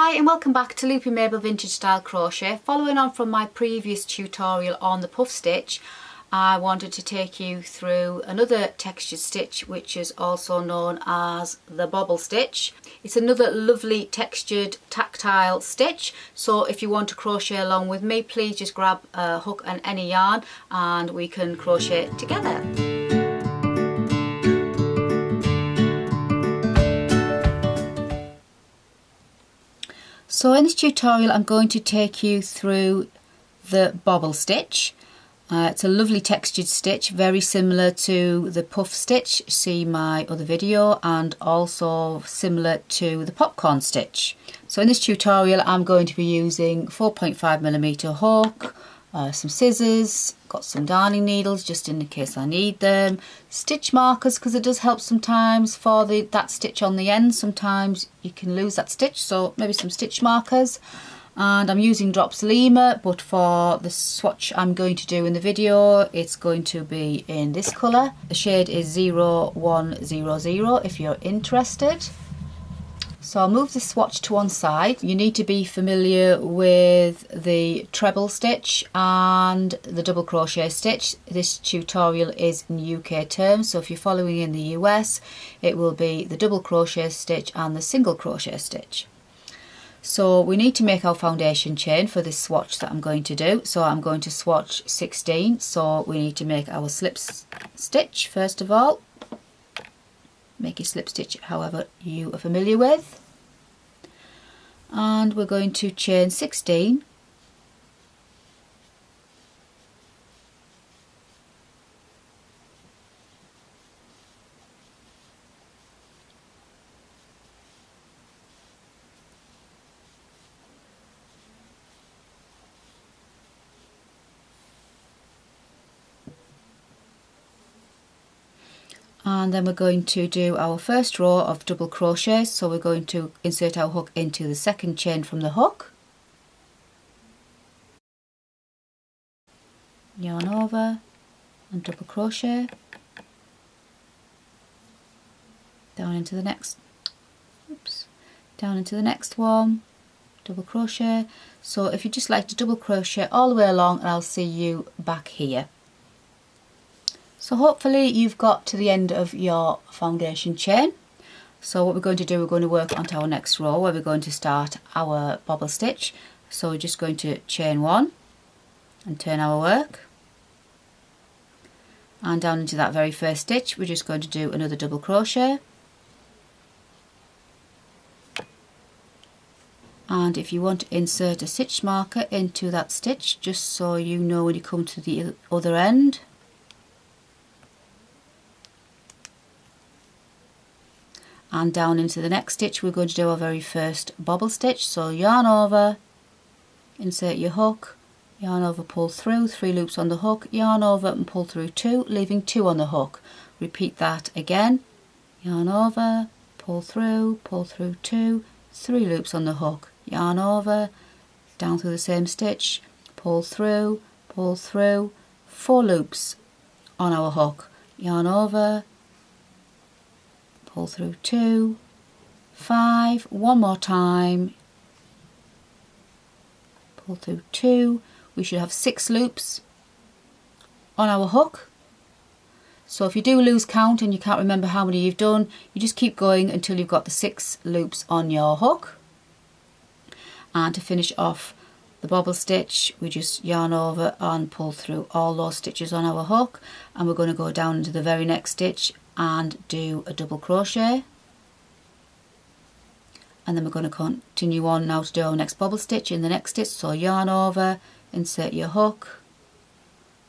Hi and welcome back to Loopy Mabel Vintage Style Crochet. Following on from my previous tutorial on the puff stitch, I wanted to take you through another textured stitch which is also known as the Bobble Stitch. It's another lovely textured tactile stitch, so if you want to crochet along with me, please just grab a hook and any yarn and we can crochet together. So in this tutorial I'm going to take you through the Bobble Stitch. It's a lovely textured stitch, very similar to the puff stitch, see my other video, and also similar to the popcorn stitch. So in this tutorial I'm going to be using 4.5mm hook, some scissors, got some darning needles just in case I need them, stitch markers because it does help sometimes for that stitch on the end. Sometimes you can lose that stitch, so maybe some stitch markers. And I'm using Drops Lima, but for the swatch I'm going to do in the video it's going to be in this colour. The shade is 0100 if you're interested. So I'll move the swatch to one side. You need to be familiar with the treble stitch and the double crochet stitch. This tutorial is in UK terms, so if you're following in the US it will be the double crochet stitch and the single crochet stitch. So we need to make our foundation chain for this swatch that I'm going to do. So I'm going to swatch 16, so we need to make our slip stitch first of all. Make your slip stitch however you are familiar with. And we're going to chain 16. And then we're going to do our first row of double crochets, so we're going to insert our hook into the second chain from the hook, yarn over and double crochet, down into the next, down into the next one, double crochet. So if you just like to double crochet all the way along, and I'll see you back here. So hopefully you've got to the end of your foundation chain. So what we're going to do, we're going to work onto our next row where we're going to start our bobble stitch. So we're just going to chain one and turn our work. And down into that very first stitch we're just going to do another double crochet. And if you want to insert a stitch marker into that stitch, just so you know when you come to the other end. And down into the next stitch we're going to do our very first bobble stitch. So yarn over, insert your hook, yarn over, pull through, 3 loops on the hook, yarn over and pull through 2, leaving 2 on the hook. Repeat that again, yarn over, pull through 2, 3 loops on the hook, yarn over, down through the same stitch, pull through, 4 loops on our hook, yarn over, pull through 2, 5, one more time, pull through 2. We should have 6 loops on our hook. So if you do lose count and you can't remember how many you've done, you just keep going until you've got the 6 loops on your hook. And to finish off the bobble stitch, we just yarn over and pull through all those stitches on our hook, and we're going to go down into the very next stitch and do a double crochet, and then we're going to continue on now to do our next bobble stitch in the next stitch. So yarn over, insert your hook,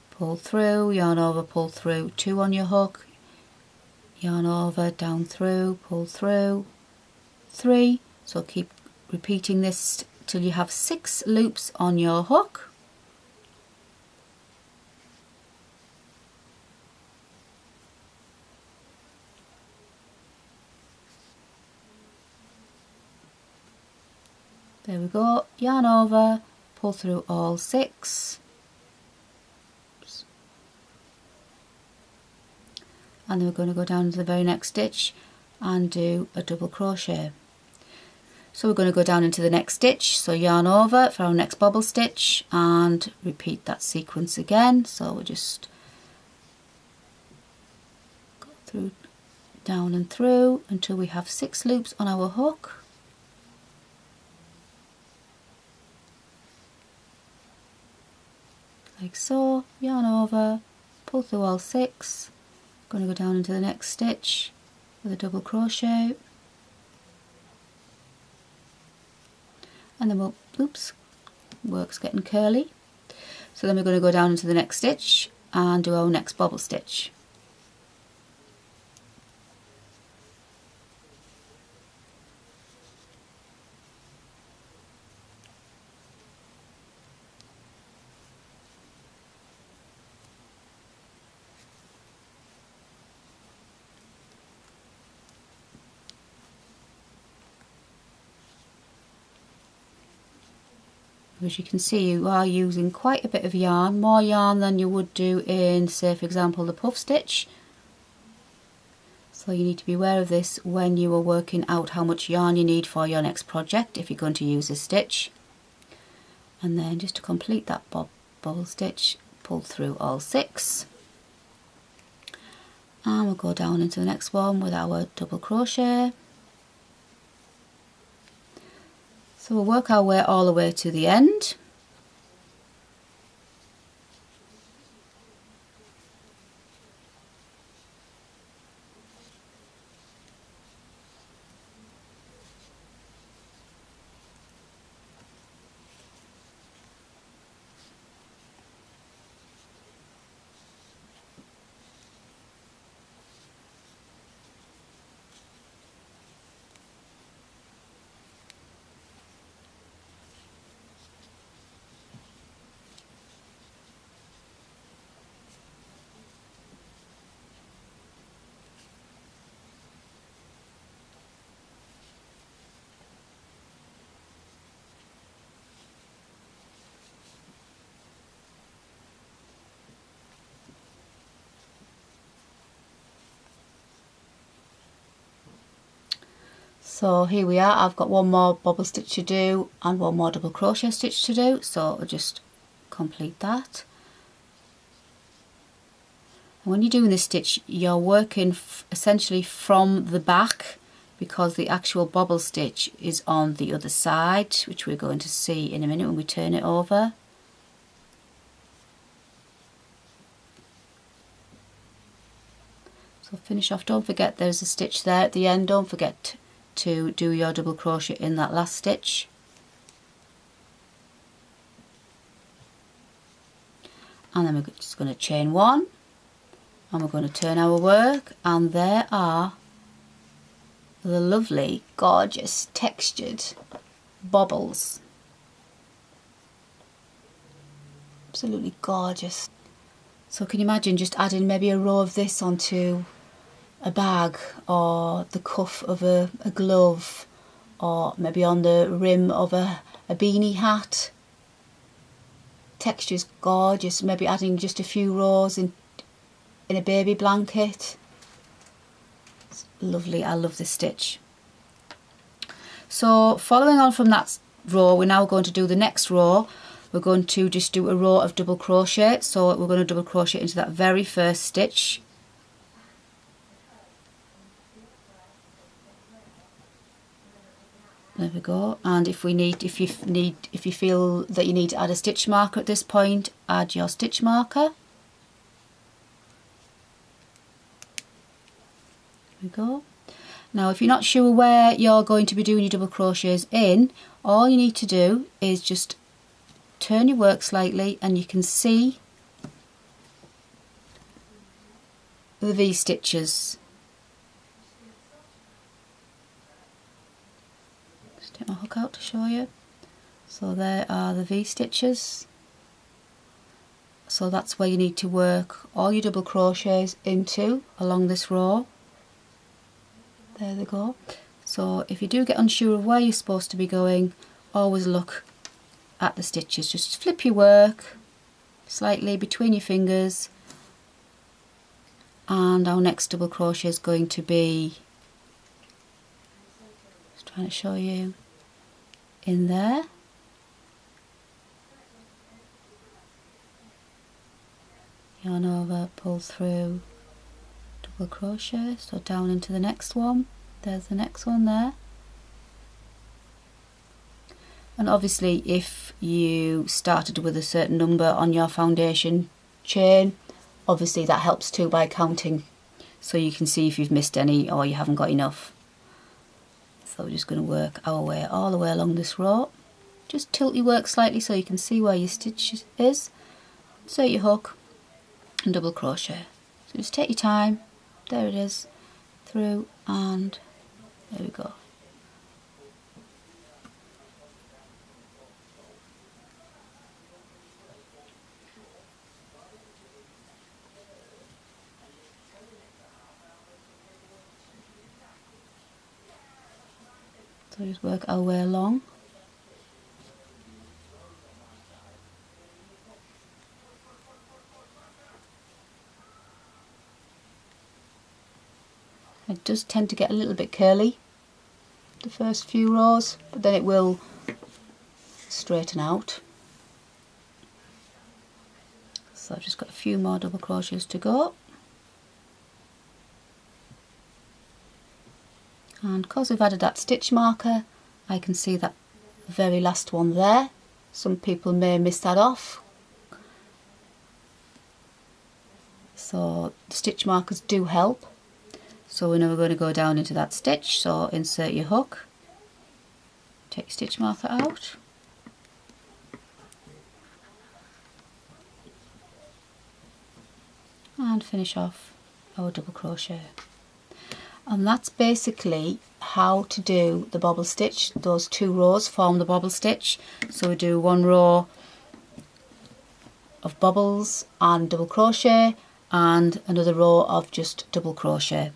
pull through, yarn over, pull through 2 on your hook, yarn over, down through, pull through 3. So keep repeating this till you have 6 loops on your hook. There we go, yarn over, pull through all 6. And then we're going to go down to the very next stitch and do a double crochet. So we're going to go down into the next stitch, so yarn over for our next bobble stitch and repeat that sequence again. So we'll just go through, down and through until we have 6 loops on our hook. Like so, yarn over, pull through all 6, going to go down into the next stitch with a double crochet, and then we'll, oops, work's getting curly, so then we're going to go down into the next stitch and do our next bobble stitch. As you can see, you are using quite a bit of yarn, more yarn than you would do in, say for example, the puff stitch. So you need to be aware of this when you are working out how much yarn you need for your next project if you're going to use this stitch. And then just to complete that bobble stitch, pull through all 6. And we'll go down into the next one with our double crochet. So we'll work our way all the way to the end. So here we are, I've got one more bobble stitch to do and one more double crochet stitch to do, so I'll just complete that. And when you're doing this stitch, you're working essentially from the back, because the actual bobble stitch is on the other side, which we're going to see in a minute when we turn it over. So finish off, don't forget there's a stitch there at the end, don't forget to do your double crochet in that last stitch. And then we're just going to chain 1 and we're going to turn our work, and there are the lovely, gorgeous, textured bobbles. Absolutely gorgeous. So can you imagine just adding maybe a row of this onto a bag, or the cuff of a glove, or maybe on the rim of a beanie hat. Texture's gorgeous. Maybe adding just a few rows in a baby blanket. It's lovely, I love this stitch. So following on from that row, we're now going to do the next row. We're going to just do a row of double crochet, so we're going to double crochet into that very first stitch. There we go. And if you feel that you need to add a stitch marker at this point, add your stitch marker. There we go. Now if you're not sure where you're going to be doing your double crochets in, all you need to do is just turn your work slightly and you can see the V stitches. Just take my hook out to show you. So there are the V stitches. So that's where you need to work all your double crochets into along this row. There they go. So if you do get unsure of where you're supposed to be going, always look at the stitches. Just flip your work slightly between your fingers, and our next double crochet is going to be, just trying to show you, in there. Yarn over, pull through, double crochet, so down into the next one. There's the next one there. And obviously if you started with a certain number on your foundation chain, obviously that helps too by counting, so you can see if you've missed any or you haven't got enough. So we're just going to work our way all the way along this row. Just tilt your work slightly so you can see where your stitch is. Insert your hook and double crochet. So just take your time. There it is. Through, and there we go. So just work our way along. It does tend to get a little bit curly the first few rows, but then it will straighten out. So I've just got a few more double crochets to go. And because we've added that stitch marker, I can see that very last one there. Some people may miss that off. So the stitch markers do help. So we know we're going to go down into that stitch, so insert your hook, take your stitch marker out, and finish off our double crochet. And that's basically how to do the bobble stitch. Those two rows form the bobble stitch. So we do one row of bobbles and double crochet, and another row of just double crochet.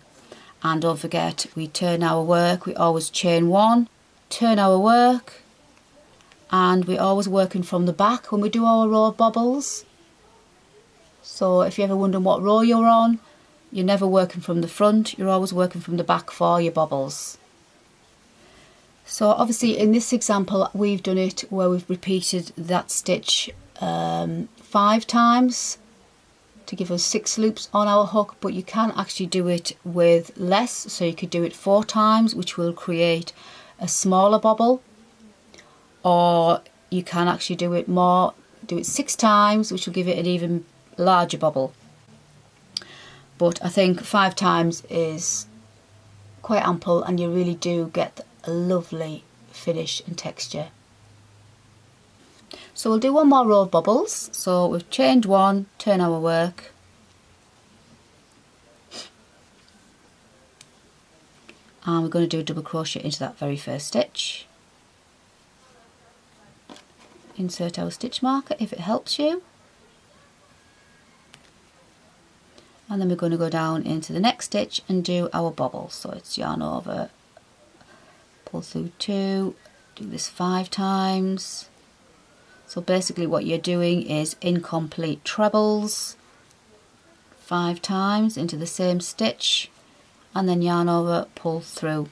And don't forget, we turn our work, we always chain one, turn our work, and we're always working from the back when we do our row of bobbles. So if you're ever wondering what row you're on, you're never working from the front, you're always working from the back for your bobbles. So obviously in this example we've done it where we've repeated that stitch 5 times to give us 6 loops on our hook, but you can actually do it with less, so you could do it 4 times, which will create a smaller bobble, or you can actually do it more, do it 6 times, which will give it an even larger bobble. But I think 5 times is quite ample, and you really do get a lovely finish and texture. So we'll do one more row of bobbles. So we've chained one, turn our work, and we're going to do a double crochet into that very first stitch. Insert our stitch marker if it helps you, and then we're going to go down into the next stitch and do our bobble. So it's yarn over, pull through 2, do this 5 times. So basically what you're doing is incomplete trebles 5 times into the same stitch, and then yarn over, pull through,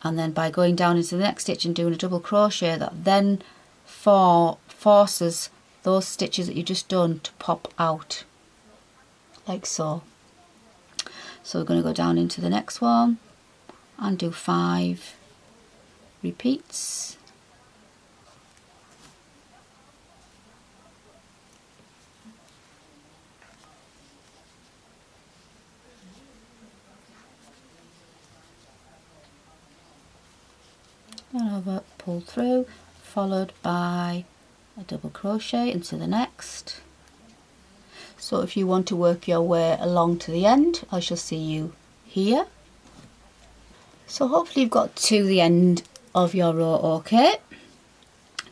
and then by going down into the next stitch and doing a double crochet, that then forces those stitches that you've just done to pop out like so. So we're going to go down into the next one and do 5 repeats. Yarn over, pull through, followed by a double crochet into the next. So if you want to work your way along to the end, I shall see you here. So hopefully you've got to the end of your row okay.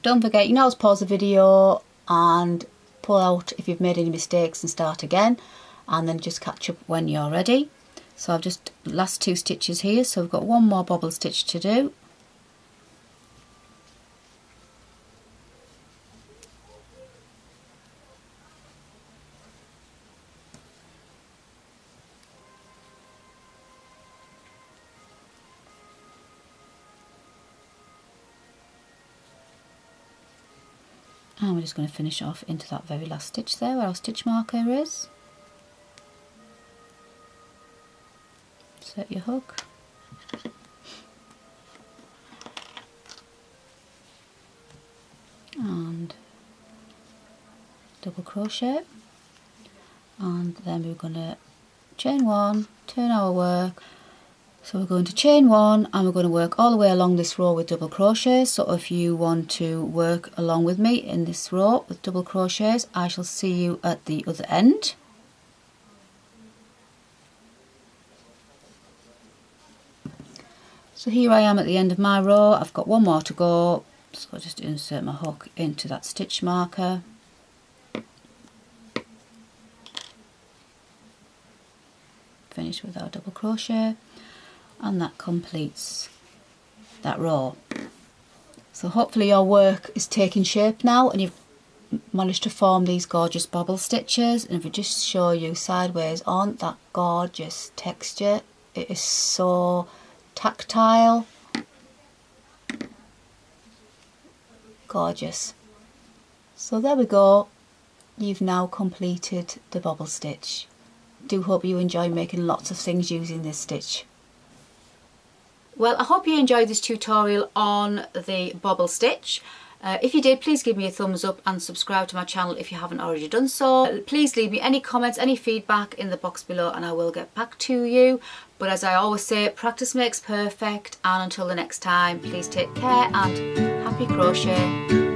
Don't forget, you can always pause the video and pull out if you've made any mistakes and start again, and then just catch up when you're ready. So I've just last 2 stitches here, so I've got one more bobble stitch to do. And we're just going to finish off into that very last stitch there where our stitch marker is. Set your hook. And double crochet, and then we're going to chain one, turn our work. So we're going to chain one and we're going to work all the way along this row with double crochets. So if you want to work along with me in this row with double crochets, I shall see you at the other end. So here I am at the end of my row. I've got one more to go, so I'll just insert my hook into that stitch marker. Finish with our double crochet, and that completes that row. So hopefully your work is taking shape now and you've managed to form these gorgeous bobble stitches. And if I just show you sideways on that gorgeous texture, it is so tactile, gorgeous. So there we go, you've now completed the bobble stitch. Do hope you enjoy making lots of things using this stitch. Well, I hope you enjoyed this tutorial on the bobble stitch. If you did, please give me a thumbs up and subscribe to my channel if you haven't already done so. Please leave me any comments, any feedback in the box below and I will get back to you. But as I always say, practice makes perfect, and until the next time, please take care and happy crochet.